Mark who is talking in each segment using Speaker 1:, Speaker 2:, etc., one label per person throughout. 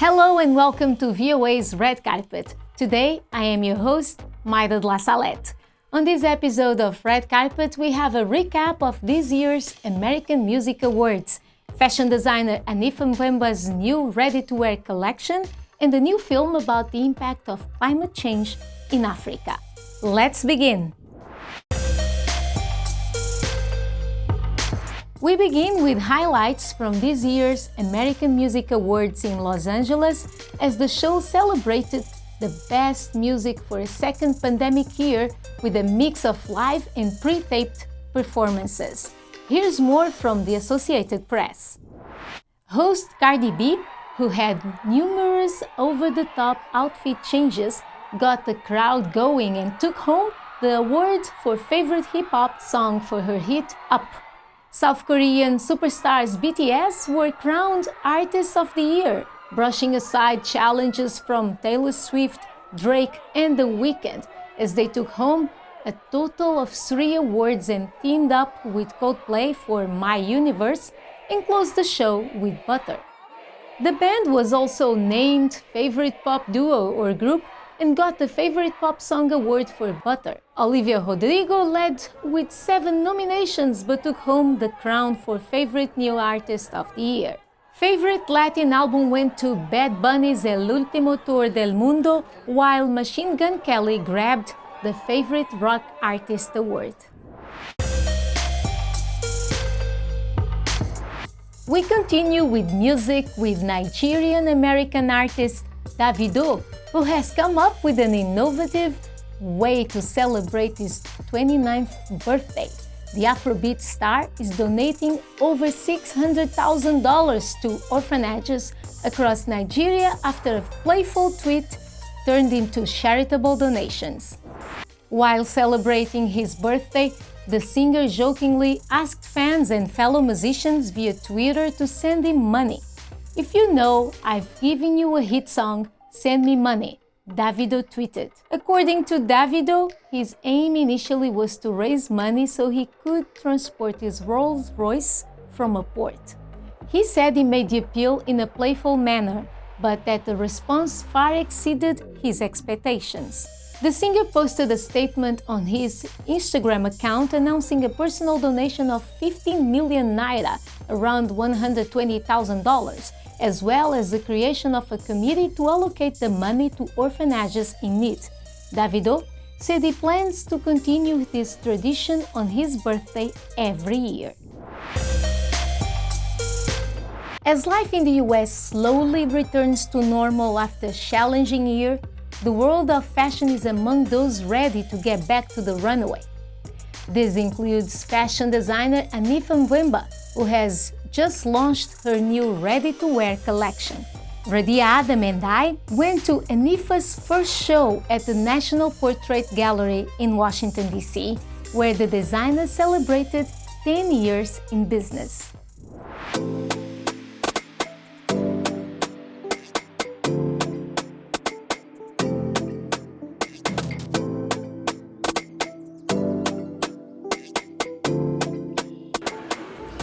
Speaker 1: Hello and welcome to VOA's Red Carpet. Today, I am your host, Maida de la Salette. On this episode of Red Carpet, we have a recap of this year's American Music Awards, fashion designer Anifa Mvuemba's new ready-to-wear collection, and a new film about the impact of climate change in Africa. Let's begin! We begin with highlights from this year's American Music Awards in Los Angeles as the show celebrated the best music for a second pandemic year with a mix of live and pre-taped performances. Here's more from the Associated Press. Host Cardi B, who had numerous over-the-top outfit changes, got the crowd going and took home the award for favorite hip-hop song for her hit Up. South Korean superstars BTS were crowned Artists of the Year, brushing aside challenges from Taylor Swift, Drake, and The Weeknd, as they took home a total of 3 awards and teamed up with Coldplay for My Universe and closed the show with Butter. The band was also named Favorite Pop Duo or Group and got the Favorite Pop Song Award for Butter. Olivia Rodrigo led with 7 nominations but took home the crown for Favorite New Artist of the Year. Favorite Latin album went to Bad Bunny's El Último Tour del Mundo, while Machine Gun Kelly grabbed the Favorite Rock Artist Award. We continue with music with Nigerian-American artist Davido, who has come up with an innovative way to celebrate his 29th birthday. The Afrobeat star is donating over $600,000 to orphanages across Nigeria after a playful tweet turned into charitable donations. While celebrating his birthday, the singer jokingly asked fans and fellow musicians via Twitter to send him money. "If you know I've given you a hit song, send me money," Davido tweeted. According to Davido, his aim initially was to raise money so he could transport his Rolls Royce from a port. He said he made the appeal in a playful manner, but that the response far exceeded his expectations. The singer posted a statement on his Instagram account announcing a personal donation of 15 million naira, around $120,000, as well as the creation of a committee to allocate the money to orphanages in need. Davido said he plans to continue this tradition on his birthday every year. As life in the US slowly returns to normal after a challenging year, the world of fashion is among those ready to get back to the runway. This includes fashion designer Anifa Mvuemba, who has just launched her new ready-to-wear collection. Radia Adam and I went to Anifa's first show at the National Portrait Gallery in Washington, D.C., where the designer celebrated 10 years in business.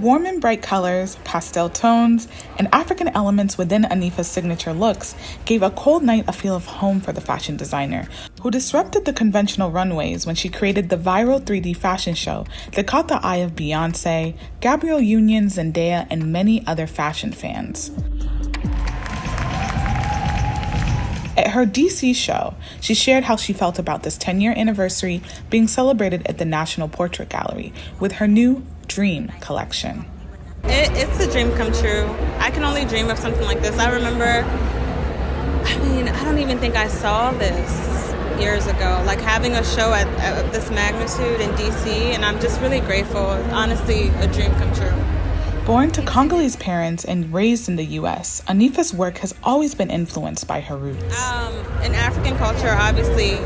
Speaker 2: Warm and bright colors, pastel tones, and African elements within Anifa's signature looks gave a cold night a feel of home for the fashion designer, who disrupted the conventional runways when she created the viral 3D fashion show that caught the eye of Beyoncé, Gabrielle Union, Zendaya, and many other fashion fans. At her DC show, she shared how she felt about this 10-year anniversary being celebrated at the National Portrait Gallery with her new Dream collection.
Speaker 3: It's a dream come true. I can only dream of something like this. I don't even think I saw this years ago, like having a show at this magnitude in DC, and I'm just really grateful. Honestly, a dream come true.
Speaker 2: Born to Congolese parents and raised in the U.S., Anifa's work has always been influenced by her roots.
Speaker 3: In African culture, obviously,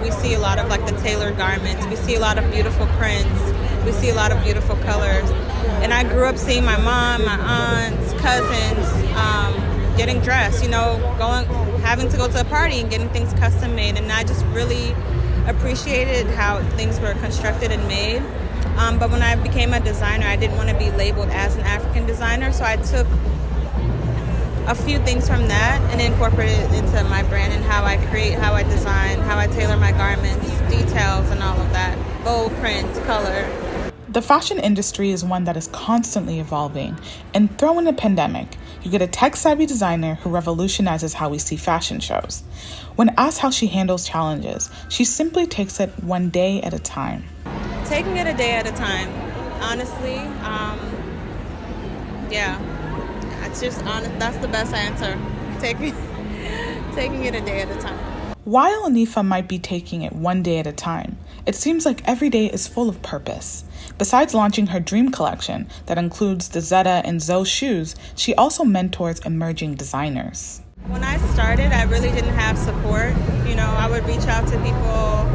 Speaker 3: we see a lot of like the tailored garments. We see a lot of beautiful prints. We see a lot of beautiful colors. And I grew up seeing my mom, my aunts, cousins getting dressed, having to go to a party and getting things custom made. And I just really appreciated how things were constructed and made. But when I became a designer, I didn't want to be labeled as an African designer, so I took a few things from that and incorporate it into my brand and how I create, how I design, how I tailor my garments, details and all of that. Bold prints, color.
Speaker 2: The fashion industry is one that is constantly evolving, and throw in a pandemic, you get a tech-savvy designer who revolutionizes how we see fashion shows. When asked how she handles challenges, she simply takes it one day at a time.
Speaker 3: Taking it a day at a time, honestly. Yeah, it's just honest. That's the best answer. Taking it a day at a time.
Speaker 2: While Anifa might be taking it one day at a time, it seems like every day is full of purpose. Besides launching her dream collection that includes the Zeta and Zoe shoes, she also mentors emerging designers.
Speaker 3: When I started, I really didn't have support. You know, I would reach out to people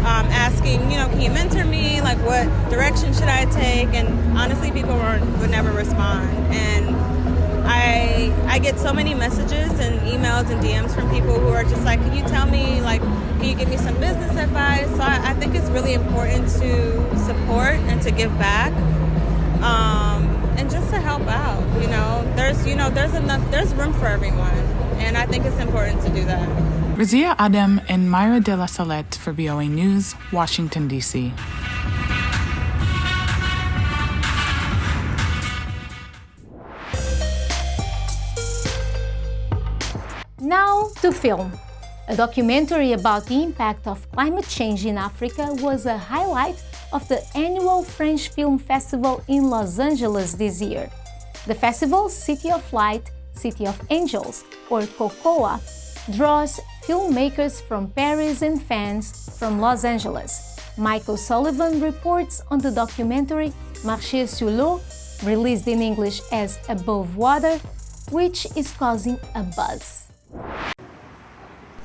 Speaker 3: asking, can you mentor me? Like, what direction should I take? And honestly, people would never respond. And I get so many messages and emails and DMs from people who are just like, can you tell me, like, can you give me some business advice? So I think it's really important to support and to give back, and just to help out. There's room for everyone, and I think it's important to do that.
Speaker 2: Razia Adem and Myra De La Salette for VOA News, Washington, D.C.
Speaker 1: Now to film. A documentary about the impact of climate change in Africa was a highlight of the annual French Film Festival in Los Angeles this year. The festival, City of Light, City of Angels, or COCOA, draws filmmakers from Paris and fans from Los Angeles. Michael Sullivan reports on the documentary Marcher sur l'eau, released in English as Above Water, which is causing a buzz.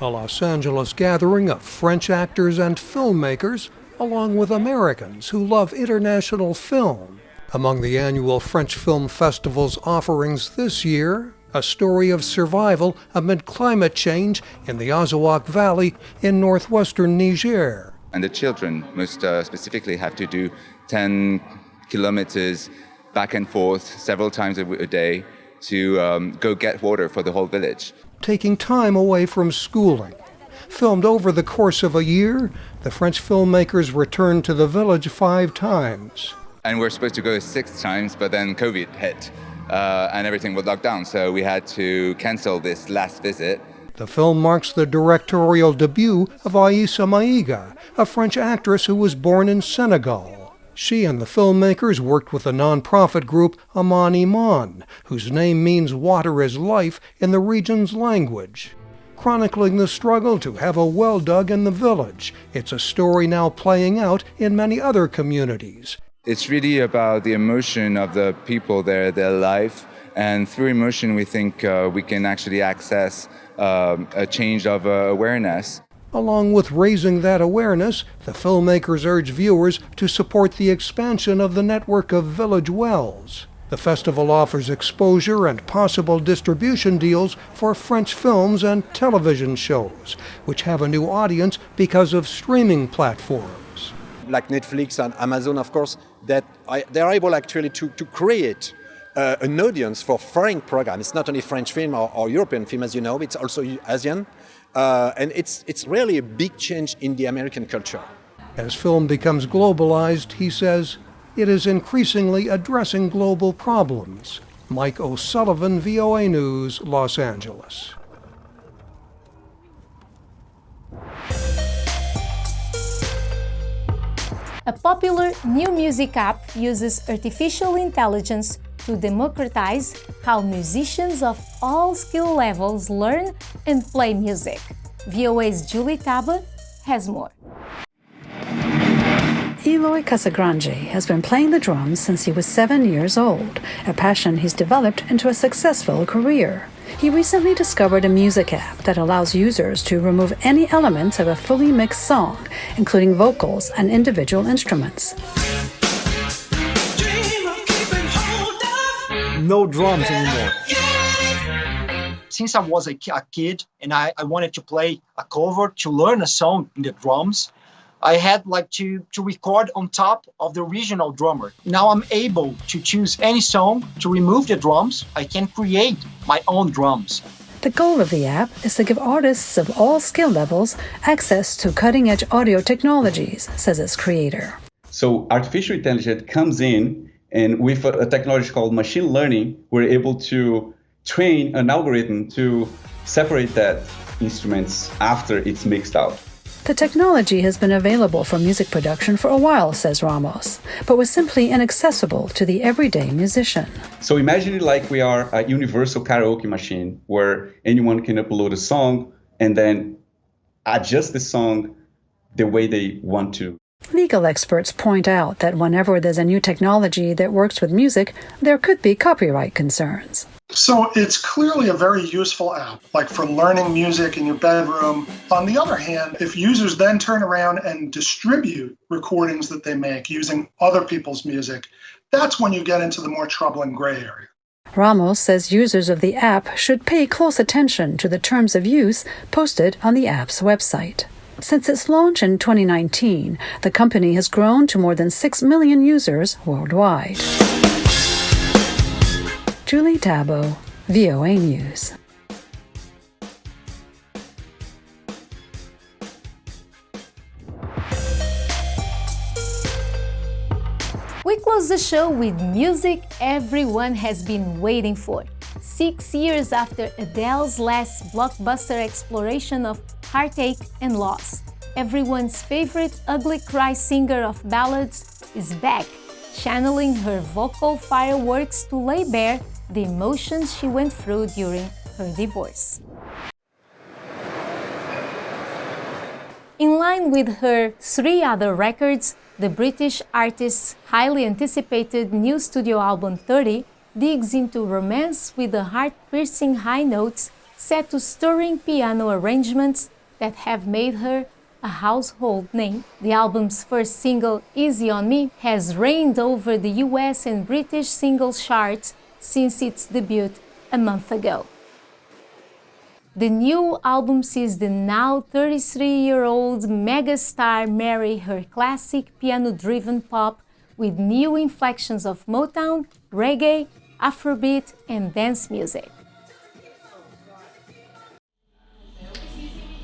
Speaker 4: A Los Angeles gathering of French actors and filmmakers, along with Americans who love international film. Among the annual French Film Festival's offerings this year, a story of survival amid climate change in the Azawak Valley in northwestern Niger.
Speaker 5: And the children, most specifically, have to do 10 kilometers back and forth several times a day to go get water for the whole village.
Speaker 4: Taking time away from schooling. Filmed over the course of a year, the French filmmakers returned to the village 5 times.
Speaker 5: And we're supposed to go 6 times, but then COVID hit and everything was locked down, so we had to cancel this last visit.
Speaker 4: The film marks the directorial debut of Aïssa Maïga, a French actress who was born in Senegal. She and the filmmakers worked with the non-profit group Aman Iman, whose name means water is life in the region's language. Chronicling the struggle to have a well dug in the village, it's a story now playing out in many other communities.
Speaker 5: It's really about the emotion of the people there, their life, and through emotion we think we can actually access a change of awareness.
Speaker 4: Along with raising that awareness, the filmmakers urge viewers to support the expansion of the network of village wells. The festival offers exposure and possible distribution deals for French films and television shows, which have a new audience because of streaming platforms.
Speaker 6: Like Netflix and Amazon, of course, that they are able actually to create an audience for foreign programs. It's not only French film or European film, as you know, it's also Asian. And it's really a big change in the American culture.
Speaker 4: As film becomes globalized, he says, it is increasingly addressing global problems. Mike O'Sullivan, VOA News, Los Angeles.
Speaker 1: A popular new music app uses artificial intelligence to democratize how musicians of all skill levels learn and play music. VOA's Julie Taba has more.
Speaker 7: Eloy Casagrande has been playing the drums since he was 7 years old, a passion he's developed into a successful career. He recently discovered a music app that allows users to remove any elements of a fully mixed song, including vocals and individual instruments.
Speaker 8: No drums anymore.
Speaker 9: Since I was a kid and I wanted to play a cover, to learn a song in the drums,
Speaker 8: I had like to record on top of the original drummer. Now I'm able to choose any song to remove the drums. I can create my own drums.
Speaker 7: The goal of the app is to give artists of all skill levels access to cutting-edge audio technologies, says its creator.
Speaker 9: So artificial intelligence comes in, and with a technology called machine learning, we're able to train an algorithm to separate that instruments after it's mixed out.
Speaker 7: The technology has been available for music production for a while, says Ramos, but was simply inaccessible to the everyday musician.
Speaker 9: So imagine it like we are a universal karaoke machine where anyone can upload a song and then adjust the song the way they want to.
Speaker 7: Legal experts point out that whenever there's a new technology that works with music, there could be copyright concerns.
Speaker 10: So it's clearly a very useful app, like for learning music in your bedroom. On the other hand, if users then turn around and distribute recordings that they make using other people's music, that's when you get into the more troubling gray area.
Speaker 7: Ramos says users of the app should pay close attention to the terms of use posted on the app's website. Since its launch in 2019, the company has grown to more than 6 million users worldwide. Julie Tabo, VOA News.
Speaker 1: We close the show with music everyone has been waiting for. 6 years after Adele's last blockbuster exploration of heartache and loss, everyone's favorite ugly cry singer of ballads is back, channeling her vocal fireworks to lay bare the emotions she went through during her divorce. In line with her 3 other records, the British artist's highly anticipated new studio album 30 digs into romance with the heart-piercing high notes set to stirring piano arrangements that have made her a household name. The album's first single, Easy on Me, has reigned over the US and British singles charts since its debut a month ago. The new album sees the now 33-year-old megastar marry her classic piano-driven pop with new inflections of Motown, reggae, Afrobeat, and dance music.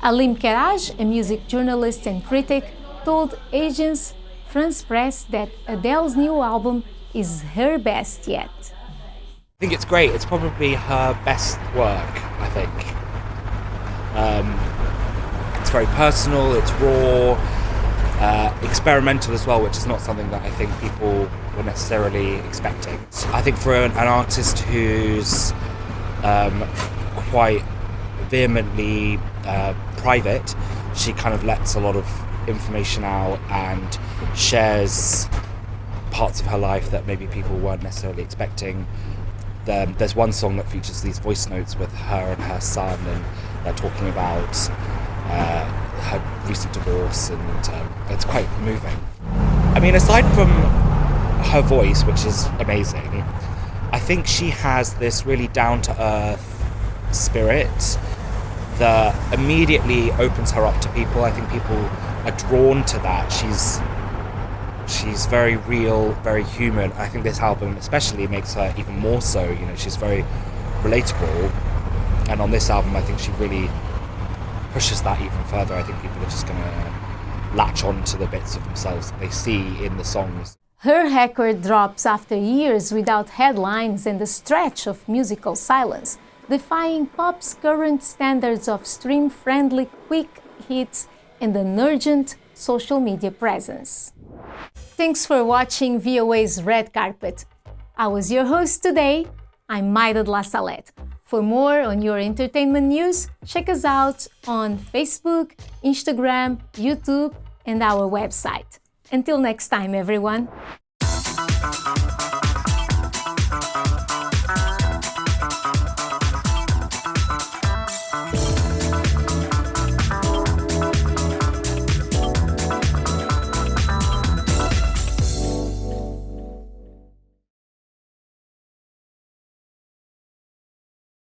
Speaker 1: Alim Keraj, a music journalist and critic, told agence France Presse that Adele's new album is her best yet.
Speaker 11: I think it's great. It's probably her best work, I think. It's very personal, it's raw, experimental as well, which is not something that I think people were necessarily expecting. I think for an artist who's quite vehemently private, she kind of lets a lot of information out and shares parts of her life that maybe people weren't necessarily expecting. There's one song that features these voice notes with her and her son, and they're talking about her recent divorce, and it's quite moving. I mean, aside from her voice, which is amazing, I think she has this really down-to-earth spirit that immediately opens her up to people. I think people are drawn to that. She's very real, very human. I think this album especially makes her even more so. You know, she's very relatable. And on this album, I think she really pushes that even further. I think people are just going to latch on to the bits of themselves that they see in the songs.
Speaker 1: Her record drops after years without headlines and a stretch of musical silence, defying pop's current standards of stream-friendly quick hits and an urgent social media presence. Thanks for watching VOA's Red Carpet. I was your host today. I'm Maida de la Salette. For more on your entertainment news, check us out on Facebook, Instagram, YouTube, and our website. Until next time, everyone.